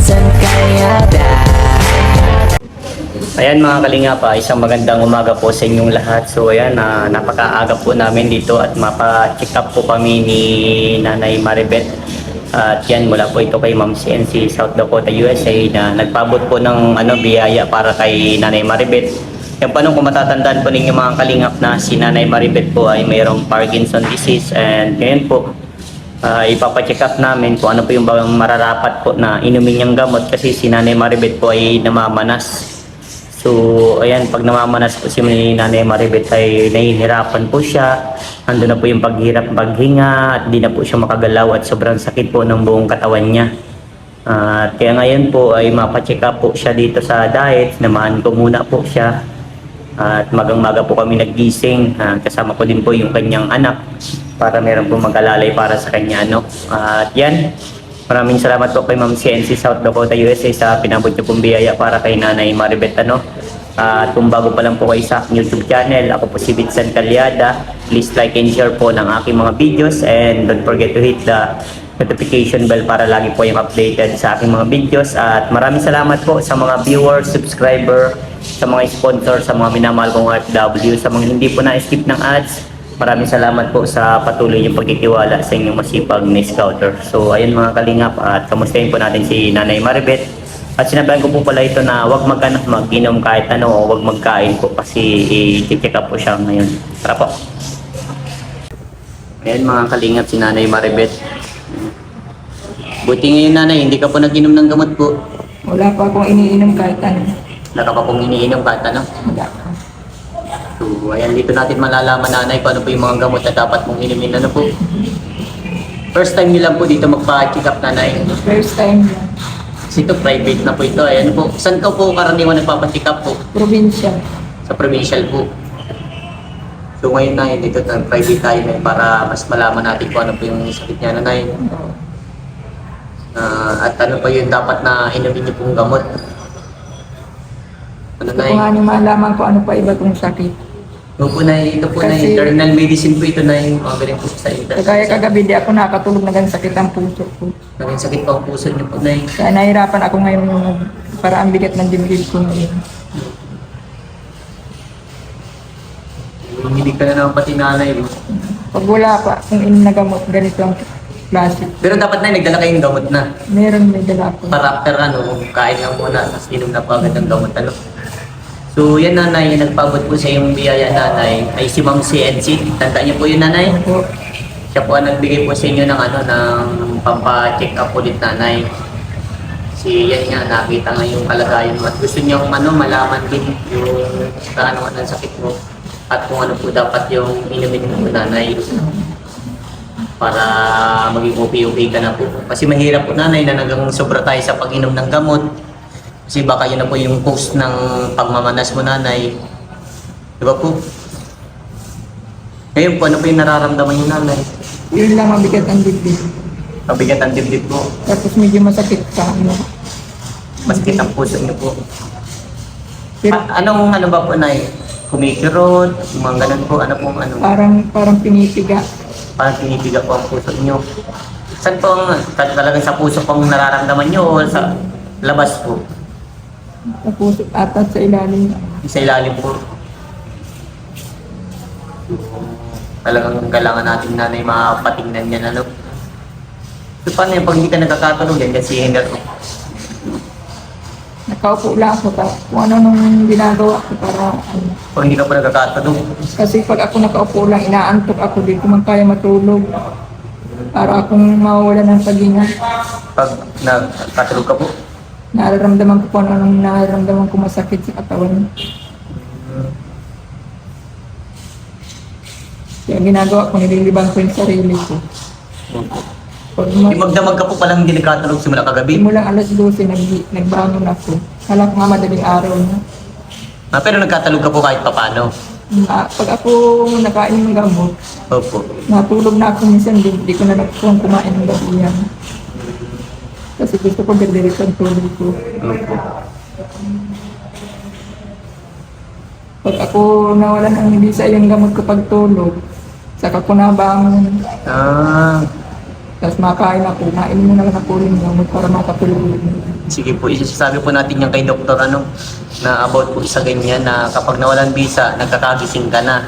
minsan kaya Ayan mga Kalingap, isang magandang umaga po sa inyong lahat. So ayan, napakaaga po namin dito at mapa-check up po kami ni Nanay Maribeth. At yan, mula po ito kay Ma'am CNC South Dakota, USA na nagpabot po ng biyaya para kay Nanay Maribeth. Yan pa nung kung matatandaan po ninyo mga Kalingap na si Nanay Maribeth po ay mayroong Parkinson disease, and ngayon po ipapacheck up namin kung ano po yung bang mararapat po na inumin niyang gamot kasi si Nanay Maribeth po ay namamanas. So, ayan, pag namamanas po si Nanay Maribeth ay nahihirapan po siya. Ando na po yung paghirap paghinga at di na po siya makagalaw at sobrang sakit po ng buong katawan niya. Kaya ngayon po ay mapacheck up po siya dito sa diet. Namahan ko muna po siya. At magang-maga po kami naggising. Kasama ko din po yung kanyang anak para meron po mag-alalay para sa kanya. At yan. Maraming salamat po kay Ma'am CNC South Dakota, USA sa pinabot niyo pong biyaya para kay Nanay Maribeth. At kung bago pa lang po kayo sa YouTube channel, ako po si Vincent Calyada. Please like and share po ng aking mga videos, and don't forget to hit the notification bell para lagi po yung updated sa aking mga videos. At maraming salamat po sa mga viewers, subscriber, sa mga sponsor, sa mga minamahal kong OFW, sa mga hindi po na-skip ng ads. Maraming salamat po sa patuloy yung pagtitiwala sa inyong masipag na scouter. So ayun mga Kalingap, at kamustahin po natin si Nanay Maribeth. At sinabihan ko po pala ito na huwag mag-inom kahit ano, o huwag magkain po kasi i-check up po siya ngayon. Tara po. Ayan mga Kalingap, si Nanay Maribeth. Buti ngayon Nanay, hindi ka po nag-inom ng gamot po. Wala pa akong iniinom kahit ano. Wala ka pa pong iniinom kahit ano. Wala pa. So, ayan, dito natin malalaman Nanay kung ano po yung mga gamot na dapat mong inumin. Ano po? First time niyo lang po dito magpa-check up Nanay? First time lang. Kasi ito, private na po ito. Ayan po. Saan ka po karaniwan nagpapacheck up po? Probinsya. Sa provincial po. So ngayon Nay, dito na private tayo Nay, para mas malaman natin kung ano po yung sakit niya Nanay. At ano pa yung dapat na inumin niyo pong gamot. Ano Nay? Kung ano malaman ko ano pa iba kong sakit. Ito po Nay, Kasi- internal medicine po ito Nay. Magaling po sa internet. Kaya kagabi di ako nakatulog na ganun sakit ang puso ko. Naging sakit po ang puso niyo po Nay. Kaya nahirapan ako ngayon para ang bigat ng dibdib ko ngayon. Hindi ka na naman pati Nanay. Pag wala pa kung na gamot, ganito ang klase. Pero dapat Nay, nagdala kayong gamot na. Meron may dala ko. Para after kain lang muna, tapos inom na po agad ng gamot. So yan Nanay, yung nagpabot po sa iyong biyaya Nanay, ay si Ma'am CNC. Tanda niyo po yun Nanay? Opo. Siya po ang nagbigay po sa inyo ng ng pampa-check up ulit Nanay. Si yan nga, nakita nga yung kalagayan mo at gusto niyo malaman din yung kaano ng sakit mo at kung ano po dapat yung inumin mo Nanay para maging okay ka na po. Kasi mahirap po Nanay na nagang sobra tayo sa pag-inom ng gamot. Kasi baka yun na po yung cause ng pagmamanas mo Nanay. Di ba po? Ngayon po, ano po yung nararamdaman niyo Nanay? Yun lang mabigat ang dibdib. Mabigat ang dibdib po. Tapos medyo masakit pa. Masakit ang puso niyo po. Pero Anong ba po Nay? Kumikirot? Mga ganun po? Ano pong ano? parang pinipiga. Parang pinipiga po ang puso niyo. Saan po talagang sa puso pong nararamdaman niyo o sa labas po? Sa puso atat sa ilalim. Sa ilalim po. Talagang kailangan natin Nanay mapatingnan yan So paano yung pag hindi ka nagkakatulog yan kasi hindi Nakaupo lang ako kung ano nung ginagawa ko para Pag hindi ka pa nagkakatulog. kasi pag ako nakaupo lang inaantok ako dito man kaya matulog para akong mawawala ng paghinga. Pag nagkatulog ka po. Nararamdaman ko kung anong nararamdaman ko masakit sa katawan. Kaya ginagawa ko, nililibang ko yung sarili ko. Pag Yung magdamag ka po palang hindi nagkatulog simula kagabi. simulang alas 12, nagbangon ako. Kala ko nga madaling araw na. Pero nagkatulog ka po kahit papano. Pag ako nakain ng gamot, Opo. natulog na ako minsan, di ko na nakukuha kumain ng gabi yan. Kasi gusto ko diretso ang tulog ko. Opo. Pag ako nawalan ng hindi sa iyang gamot ko pagtulog, saka ko nabangon. Tapos makain ako, kain mo na lang ako ng gamot para makatulog. Sige po, isasabi po natin yan kay doktor ano, na about po sa ganyan na kapag nawalan bisa, nagkakagising ka na.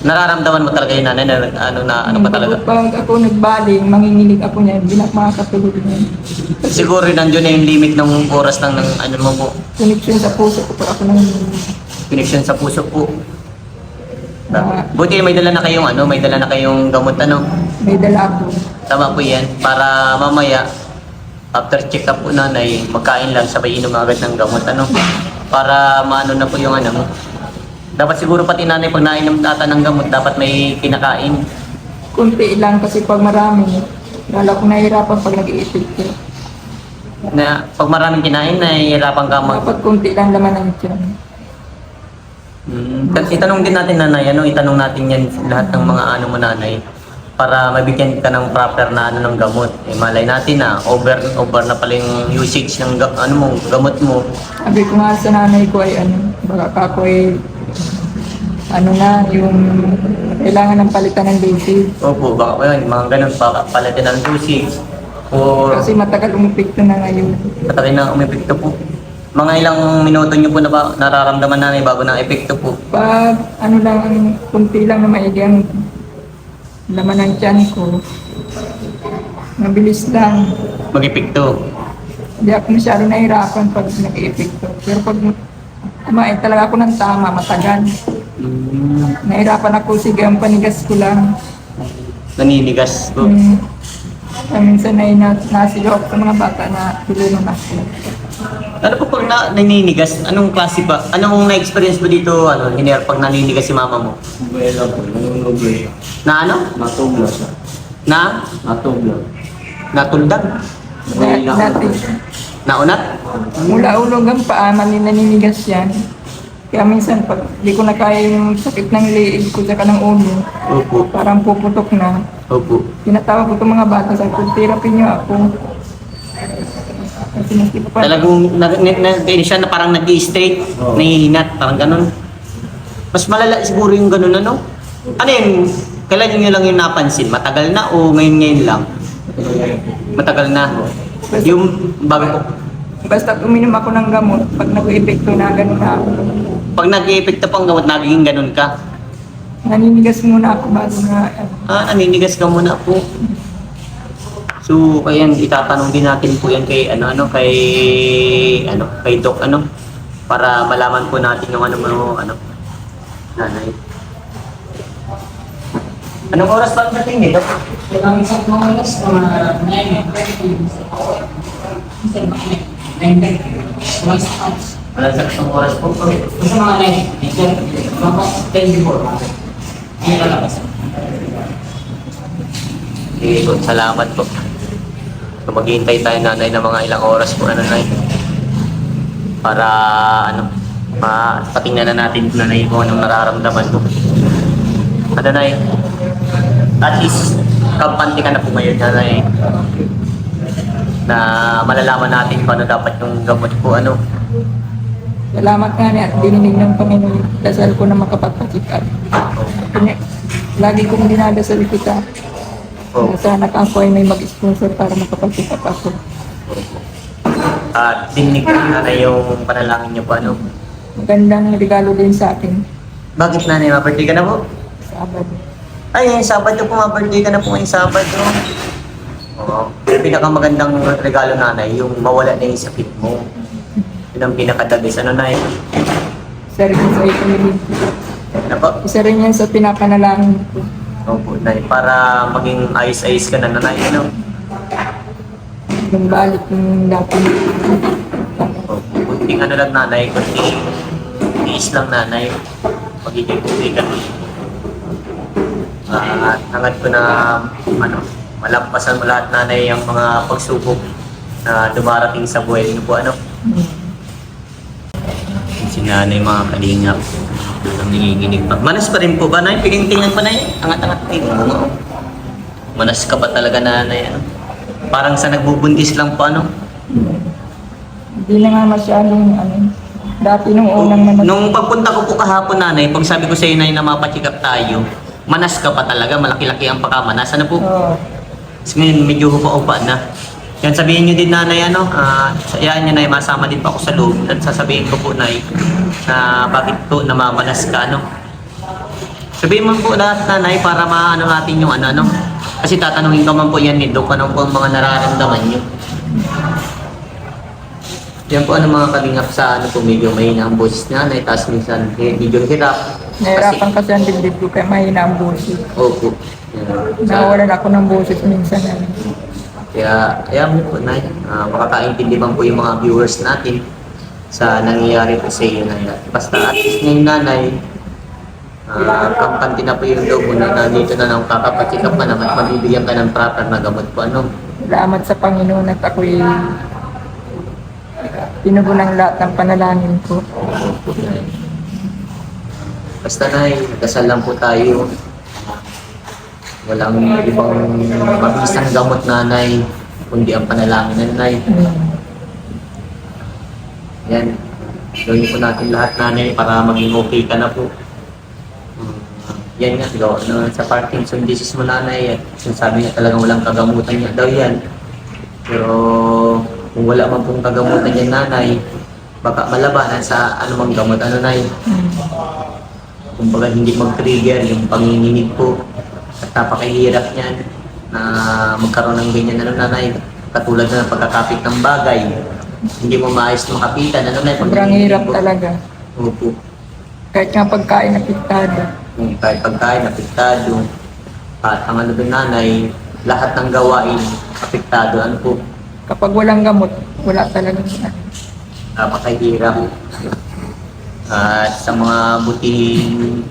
Nararamdaman mo talaga yun nanay na ano pa talaga? Pag ako nagbaling, manginginig ako niya, hindi na makakatulog niya. Siguro nandiyon na yung limit ng oras ng ano mo po, Connection sa puso ko pa ako nang connection sa puso po. na Buti may dala na kayong ano, may dala na kayong gamot ano. may dala ako. Tama po yan, para mamaya after check up po nanay, magkain lang sabay inom agad ng gamot ano. Para maano na po yung ano mo. Dapat siguro pati nanay pag nainom tata ng gamot, dapat may kinakain. Kunti lang kasi pag marami, lalo ko nahihirapan pag nag-iisip ko. Na pag maraming kinain, nahihirapan ka mag... Dapat kunti lang laman ng tiyan. Itanong din natin nanay, ano, itanong natin yan lahat ng mga ano mo nanay para mabigyan ka ng proper na ano ng gamot. Eh, malay natin na over na pala yung usage ng ano mo, gamot mo. Sabi ko nga sa nanay ko ay ano, baka ako ay ano na, yung kailangan ng palitan ng basic. Opo, baka po yun, mga ganun pa, palitin ng usage. O Kasi matagal umipikto na ngayon. patakin na umepekto po. Mga ilang minuto nyo po na ba nararamdaman nanay bago na epekto po? Pag ano lang, kunti lang na maigang laman ng tiyan ko, mabilis lang. Mag-epekto. Hindi ako masyado nahirapan pag nag-epekto. Pero pag kumain talaga ako ng tama, matagal. Nahirapan ako, sige, ang panigas ko lang. Naninigas po. Minsan ay nasigaw ako sa mga bata na tulungan ako. Ano po pag naninigas? Anong klase ba? Anong na-experience mo dito, ano, Hiner, pag naninigas si mama mo? Wala po, nanunublo siya. Na ano? Natubla siya. Na? Natubla. Natuldag? Dati, Naunat? mula ulo hanggang paa, naninigas yan. Kaya minsan, pag di ko na kaya yung sakit ng liig ko saka ng ulo, Opo. parang puputok na. Opo. Tinatawag ko itong mga bata, sabi ko, therapy niyo ako. Kasi mas di pa pa. Talagang siya na parang nag-i-straight, Oo. nahihinat, parang ganun. Mas malala siguro yung ganun, ano? Ano yung, kailan nyo lang yung napansin? Matagal na o ngayon lang? Matagal na. Yung bago, Basta uminom ako ng gamot, pag nag-epekto na, gano'n na ako. pag nag-i-epekto pang gamot, naging ganun ka. Naninigas muna ako bago na, Naninigas ka muna po. So, kaya itatanong din natin po yan kay kay Doc para malaman po natin yung nanay. Anong oras ba ang dating ni Doc? Ang isang oras, mga 9:20. Once hours. Wala sa isang oras po. Sa mga 9, mga 10 before. Hindi lalabas. Sige po, salamat po. So, maghihintay tayo nanay ng mga ilang oras po nanay. Para patingnan na natin nanay kung anong nararamdaman mo. Nanay, at least kampante ka na po ngayon nanay. Na malalaman natin kung ano dapat yung gamot po salamat nga niya at dininig ng Panginoon. Dasal ko na makapagpa-check up. Lagi kong dinadasal kita. Oh. Sana ako ay may mag-sponsor para makapag-check up ako. At dinig ka nanay yung panalangin niyo po Magandang regalo din sa akin. Bakit nanay, ma-birthday ka na po? Sa abad. Ay, ngayong Sabado po, ma-birthday ka na po ngayong Sabado. Oo. Yung pinakamagandang regalo nanay, yung mawala na yung sakit mo. Yun ang pinakadagis. Nay? Isa rin yan sa ipinili. Ano po? Isa rin yan sa pinapanalangin ko. Opo, nay. Para maging ayos-ayos ka na nanay, Yung balik ng dati. Opo. Kunting lang nanay, kunting tiis lang nanay. Magiging kunti ka. Hangad ko na, malampasan mo lahat nanay ang mga pagsubok na dumarating sa buhay niyo po, Si nanay mga kalingap. Ang nanginginig pa. Manas pa rin po ba, nay? Tingnan pa, nay. Angat-angat. Tingnan mo. Manas ka pa talaga, nanay. Parang sa nagbubuntis lang po, Hindi na nga masyadong dati nung unang naman. Nung pagpunta ko po kahapon, nanay, pag sabi ko sa inay na mapacheck up tayo, manas ka pa talaga, malaki-laki ang pakamanas. Ano po? Oo. Kasi ngayon medyo hupa-upa na. Yan, sabihin nyo din nanay, sayaan nyo na masama din pa ako sa loob. At sasabihin ko po nay, na bakit po namamanas ka, Sabihin mo po lahat nanay para maano natin yung Kasi tatanungin ka man po yan ni Doc, ano po ang mga nararamdaman nyo. Yan po mga kalingap sa po, medyo mahina ang boses ni nanay, tapos minsan medyo hirap. Nahirapan kasi ang dibdib ko kaya mahina ang boses. Opo. Nawalan ako ng boses minsan. Kaya, ayan mo po, Nay. Makakaintindi man po yung mga viewers natin sa nangyayari po sa iyo, Nay. Basta at least ngayon, Nanay, kampante na po yung loob mo na nandito na nang kakapachikap ka naman, mabibigyan ka ng proper na gamot po, Salamat sa Panginoon at ako'y tinugon ng lahat ng panalangin ko. Opo, Nay. Basta, Nay, dasal lang po tayo. Walang ibang mabisang gamot, Nanay, kundi ang panalangin, Nanay. Yan. Gawin po natin lahat, Nanay, para maging okay ka na po. Yan nga, sa Parkinson disease mo, Nanay, at sinasabi niya talagang walang kagamutan niya daw yan. Pero kung wala man pong kagamutan yan, Nanay, baka malabanan sa anumang gamot, Nay. Kumbaga hindi mag-trigger yung panginginig po. At napakahirap niyan na magkaroon ng ganyan, Nanay. Katulad na ng pagkakapit ng bagay. Hindi mo maayos makapitan, Nay. Sobrang hirap talaga. Opo. Kahit nga pagkain apektado. Kahit pagkain, apektado. At ang doon, Nanay, lahat ng gawain, apektado. Po? Kapag walang gamot, wala talaga. Napakahirap. At sa mga butihing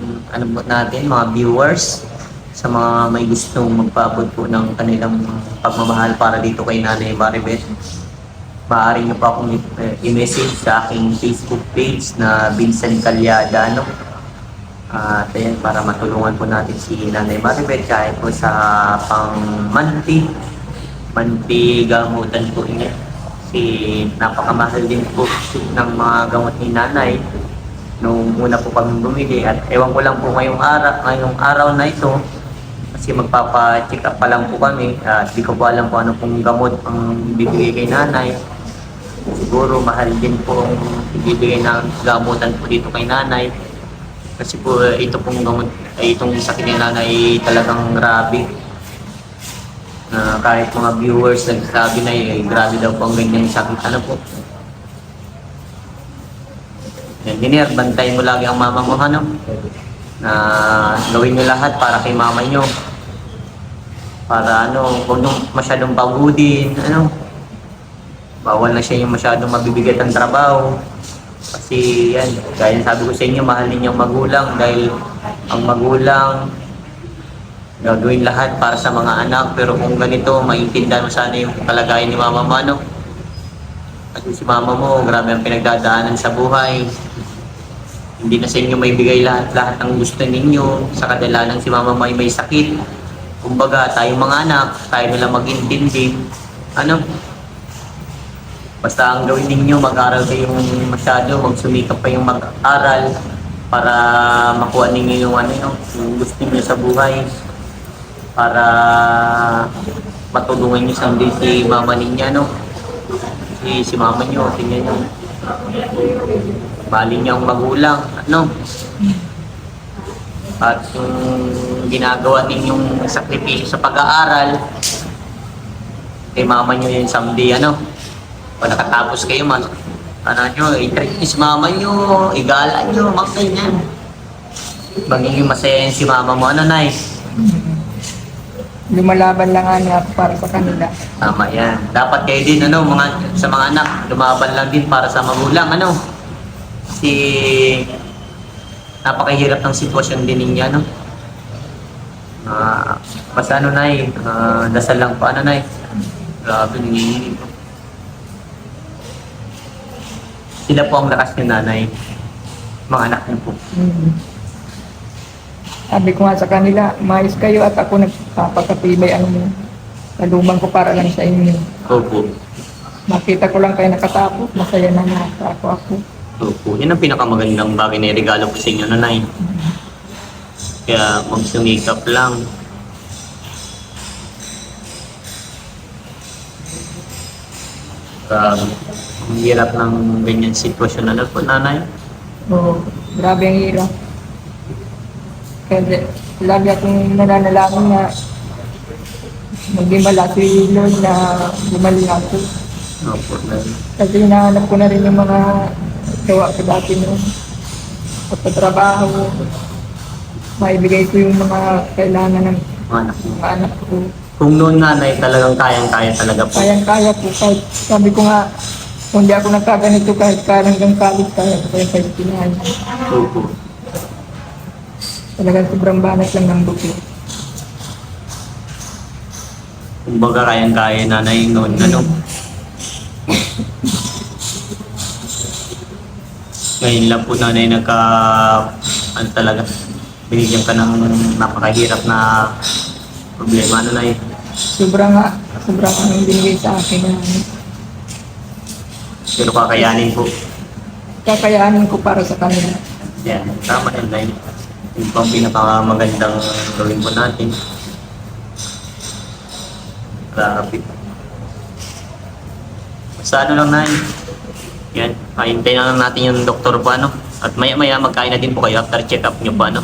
natin, mga viewers, sa mga may gustong magpaabot po ng kanilang pagmamahal para dito kay Nanay Maribeth, maaari niyo pa akong i-message sa aking Facebook page na Vincent Calyada, At ayan, para matulungan po natin si Nanay Maribeth kahit po sa pang-monthly gamutan po niya. Kasi napakamahal din po ng mga gamot ni Nanay nung una po kami bumili, at ewan ko lang po ngayong araw na ito kasi magpapa-check up pa lang po kami at di ko po alam po ano pong gamot ang bibigay kay Nanay. Siguro mahal din po ang ibibigay ng gamutan po dito kay Nanay kasi po ito pong gamot, itong sakit ni Nanay talagang grabe. Kahit mga viewers nagsasabi na grabe daw po ang ganyan sakit, po. Engineer, bantayin mo lagi ang mama mo, na gawin nyo lahat para kay mama nyo. Para huwag nyo masyadong pagudin, bawal na siya yung masyadong mabibigat ang trabaho. Kasi yan, gaya sabi ko sa inyo, mahal ninyo ang magulang dahil ang magulang gagawin lahat para sa mga anak. Pero kung ganito, maintindihan mo sana yung kalagayan ni mama mo, Kasi si mama mo, grabe ang pinagdadaanan sa buhay. Hindi na sa inyo may bigay lahat ng gusto ninyo. Sa kadalanan si mama mo ay may sakit. Kumbaga, tayong mga anak, tayo nila mag-intindi. Basta ang gawin ninyo, mag-aral kayong masyado, magsumikap kayong mag-aral para makuha ninyo yung gusto niyo sa buhay. Para matulungan niyo someday si mama ninyo, Si mama niyo, tingnan niyo. Bali niyang magulang, At yung ginagawa ninyong sakripisyo sa pag-aaral, kay mama niyo yun someday, Pag nakatapos kayo, i-treat niyo si mama niyo, igala niyo, mga ganyan. Magiging masaya yun si mama mo, Nay? Lumalaban lang nga ako para sa kanila. Tama yan. Dapat kayo din, sa mga anak, lumaban lang din para sa magulang, Kasi napakahirap ng sitwasyon din ninyo, basta Nay, dasal lang po, Nay. Grabe, nanginginig po. Sila po ang lakas ni Nanay. Mga anak niyo po. Sabi ko nga sa kanila, mais kayo at ako nagpapakatibay kalumang ko para lang sa inyo. Opo. Makita ko lang kayo nakatapos, masaya na ako. Opo. Yan ang pinakamagandang bagay na regalo ko sa inyo, Nanay. Kaya magsumikap lang. Ang hirap ng ganyan sitwasyon na po, nanay. Oo, grabe ang hirap. Kasi lagi akong nananalangin na maging si Lord na gumaling ako. Opo, nay. Kasi hinahanap ko na rin yung mga gawa ko dati noon. Pagpatrabaho, maibigay ko yung mga kailangan ng Anak mo. mga anak ko. Kung noon, nanay, talagang kayang-kaya talaga po. Kayang-kaya po. Kahit sabi ko nga, kung di ako nagkaganito kahit hanggang college, kaya ko yung kahit pinahan. Opo. Talagang sobrang banat lang ng buto. Kumbaga kayang-kaya, nanay, noon, ano. Ngayon lang po, nanay, ano talaga, binigyan ka ng napakahirap na problema, ano, nay. Sobrang ang binigay sa akin na Pero kakayanin po. kakayanin ko para sa kanila. Yan, tama yan, nay. Yung pang pinakamagandang gawin po natin. Grabe. Basta ano lang, nay. Yan, hintayin na lang natin yung doktor po, ano. At maya-maya magkain na din po kayo after check-up nyo po, ano.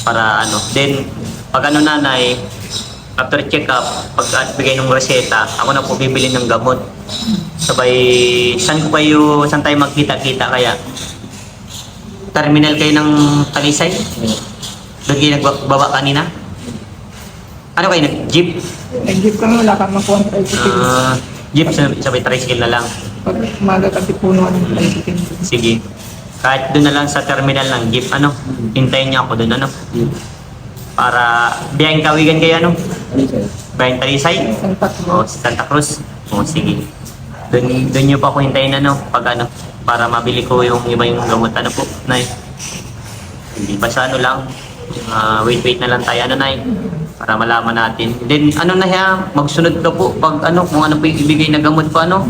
Para ano. Then, pag ano, nanay, after check-up, pag bigay ng reseta, ako na po bibili ng gamot. Sabay, saan tayo magkita-kita kaya? Terminal kayo ng Talisay? Doon kayo nagbaba kanina? Ano kayo, nag-jeep? Nag-jeep kami, wala kang makuha ng tricycle. Jeep, sabay tricycle na lang. Pag umaga kasi punuan ng tricycle. Sige. Kahit doon na lang sa terminal ng jeep, ano? Hintayin niyo ako doon, ano? Para, biyayang kawigan kayo, ano? Biyayang Talisay? Santa Cruz. O, Santa Cruz? O, sige. Doon niyo pa ako hintayin, ano? Pag ano, para mabili ko yung iba yung gamot, ano po, nay? Hindi pa sa ano lang. Wait na lang tayo, ano, nay? Para malaman natin. Then, ano na yan, magsunod ka po pag ano, kung ano po yung ibigay na gamot pa, ano?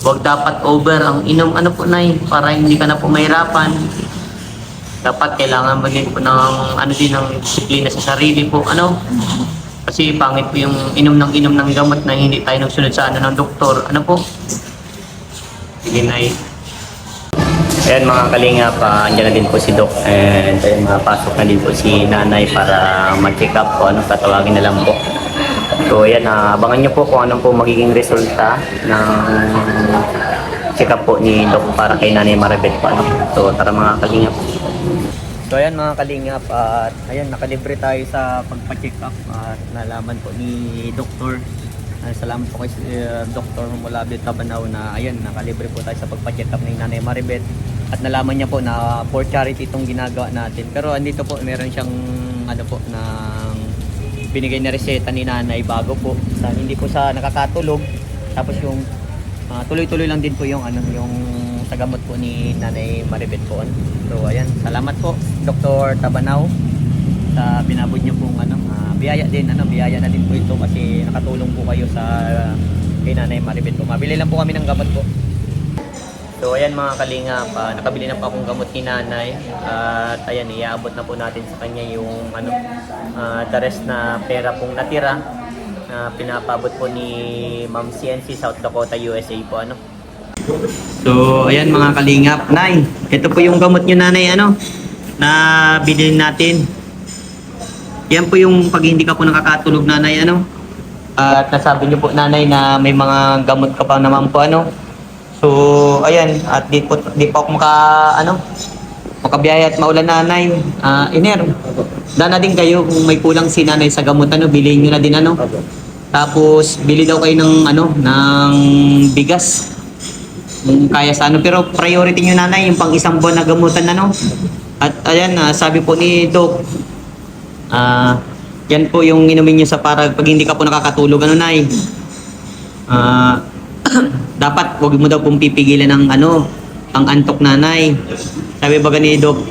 Huwag dapat over ang inom, ano po, nay? Para hindi ka na po mahirapan. Dapat kailangan mo din po ng ano din ng disiplina sa sarili po, ano? Kasi pangit po yung inom ng gamot na hindi tayo nagsunod sa ano ng doktor, ano po? Sige, nay. Ayan mga kalingap, andyan na din po si Doc and ayun, mapasok na din po si Nanay para mag-check up po, ano, tatawagin na lang po. So ayan, abangan nyo po kung ano po magiging resulta ng check up po ni Doc para kay Nanay Maribeth po, ano. So tara mga kalingap. So ayan mga kalingap, at ayan, nakalibre tayo sa pagpa-check up at nalaman po ni Dr. Salamat po kay Dr. Mulabit Tabanaw na ayan, nakalibre po tayo sa pagpa-check up ni Nanay Maribeth at nalaman niya po na for charity itong ginagawa natin. Pero andito po meron siyang ano po na binigay na reseta ni Nanay bago po sa hindi po sa nakakatulog, tapos yung tuloy-tuloy lang din po yung ano yung sa gamot po ni Nanay Maribeth po. So ayan, salamat po Dr. Tabanaw sa binabod niyo pong ano, biyaya na din po ito kasi nakatulong po kayo sa kay Nanay Maribeth po. Mabili lang po kami ng gamot po. So ayan mga kalingap, nakabili na po akong gamot ni Nanay at ayan, iaabot na po natin sa kanya yung ano, the rest na pera pong natira na pinapabot po ni Ma'am CNC South Dakota, USA po, ano. So ayan mga kalingap, Nay, ito po yung gamot niyo, Nanay, ano, na bilhin natin. Yan po yung pag hindi ka po nakakatulog, Nanay, ano. At nasabi niyo po, Nanay, na may mga gamot ka pa naman po, ano. So ayan, at di po ako makabiyaya at maulan, Nanay. Iner, dana din kayo kung may kulang si Nanay sa gamot, ano, bilhin niyo na din, ano. Tapos bili daw kayo ng ano, ng bigas. Kung kaya sa ano, pero priority niyo, Nanay, yung pang isang buwan na gamutan, ano. At ayan, sabi po ni Doc, yan po yung inumin nyo sa para pag hindi ka po nakakatulog, ano, Nay. Dapat wag mo daw pong pipigilan ng ano, ang antok, Nanay. Sabi baga ni Doc,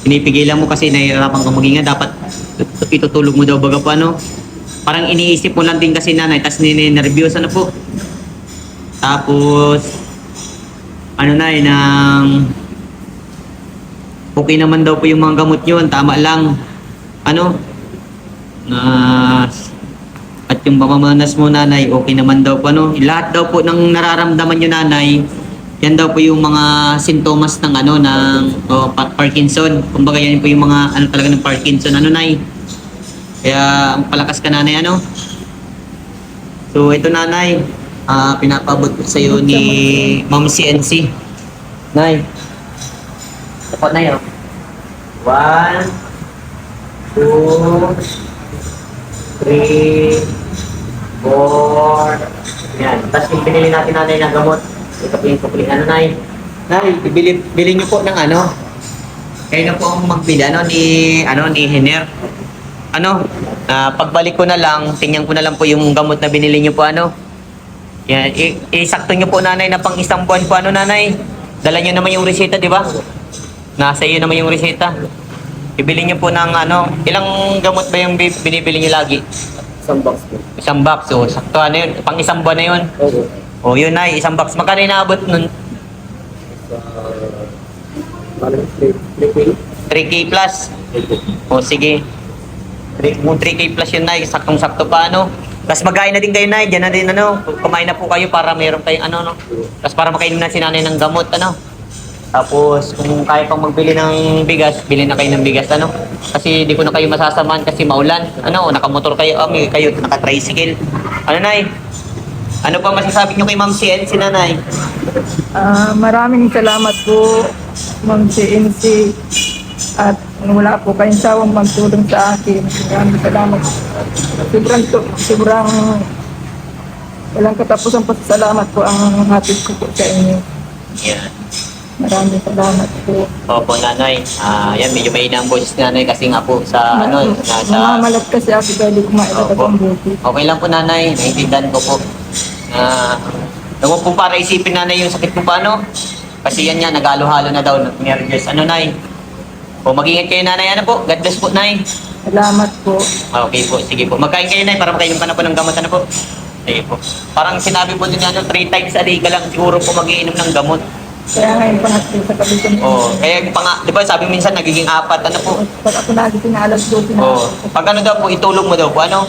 pinipigilan mo kasi nahihirapan kang maghinga, dapat itutulog mo daw baga po, ano. Parang iniisip mo lang din kasi, Nanay, tas ninervyos, ano po. Tapos ano, Nay, okay naman daw po yung mga gamot yun, tama lang, ano, at yung pamamanas mo, nanay, okay naman daw po, ano? Lahat daw po ng nararamdaman nyo, nanay, yan daw po yung mga sintomas ng ano, ng Parkinson. Kumbaga yan po yung mga ano talaga ng Parkinson, ano, nay? Kaya ang palakas ka, nanay, ano? So ito, nanay, pinapabot ko sa iyo ni Ma'am CNC. Nay. Ito po, nay, oh. 1, 2, 3, 4. Yan. Tapos yung pinili natin, nanay, na gamot. Ito po yung kupling, ano, nay. Nay, bili niyo po ng ano. Kayo na po ang magbili, ni Hiner. Ano, pagbalik ko na lang, tingnan ko na lang po yung gamot na binili niyo po, ano. Yan, isakto niyo po, nanay, na pang isang buwan po, ano, nanay. Dala niyo naman yung reseta, di ba? Nasa iyo naman yung reseta. Ibili niyo po ng ano, ilang gamot ba yung binibili niyo lagi? Isang box po. Isang box, so sakto ano yun, pang isang buwan na yun. Oo. O yun, nay, isang box. Magkano inaabot nun? Parang 3K. 3K plus. O sige. 3K plus yun, nay. Saktong-sakto pa, ano. Tapos magkain na din kayo, nay. Diyan na din, ano. Kumain na po kayo para meron kayong, ano, no. Tapos para makainom na si nanay ng gamot, ano. Tapos kung kaya pang magbili ng bigas, bili na kayo ng bigas, ano. Kasi di ko na kayo masasamahan kasi maulan. Ano, nakamotor kayo, kayo naka-tricycle. Ano, nay? Ano pa masasabi niyo kay Ma'am CNC, nanay? Maraming salamat po, Ma'am CNC. At wala po kayong sawang magtulong sa akin. Maraming salamat. Sobrang walang katapusan po salamat po ang hatid ko po sa inyo. Yan. Maraming salamat po. Opo, nanay. Yan, medyo may ang boses ni nanay kasi nga po sa, Mamalat kasi ako dahil kumain Opo. ako ng buti. Okay lang po, nanay. Naiintindihan ko po. Huwag po para isipin, nanay, yung sakit mo pa, ano? Kasi yan, nag-halo-halo na daw, nervous. Ano, nay? O, mag-ingat kayo, nanay. Ano po? God bless po, nay. Salamat po. Okay po, sige po. Magkain kayo, nay, para makainom ka na po ng gamot, ano po? Sige po. Parang sinabi po din ano, 3 times a day ka lang siguro po mag-iinom ng gamot. Kaya ngayon pangatlo sa gabi ko. Oo. Kaya di ba sabi minsan nagiging 4, ano po? Pag ako lagi pinalas 12 na. Oo. Pag ano daw po, itulog mo daw po, ano?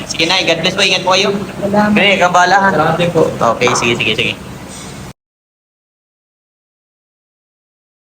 Sige, nay, God bless po, ingat po kayo. Salamat. Okay, kang bahala, ha? Salamat din po. Okay, sige.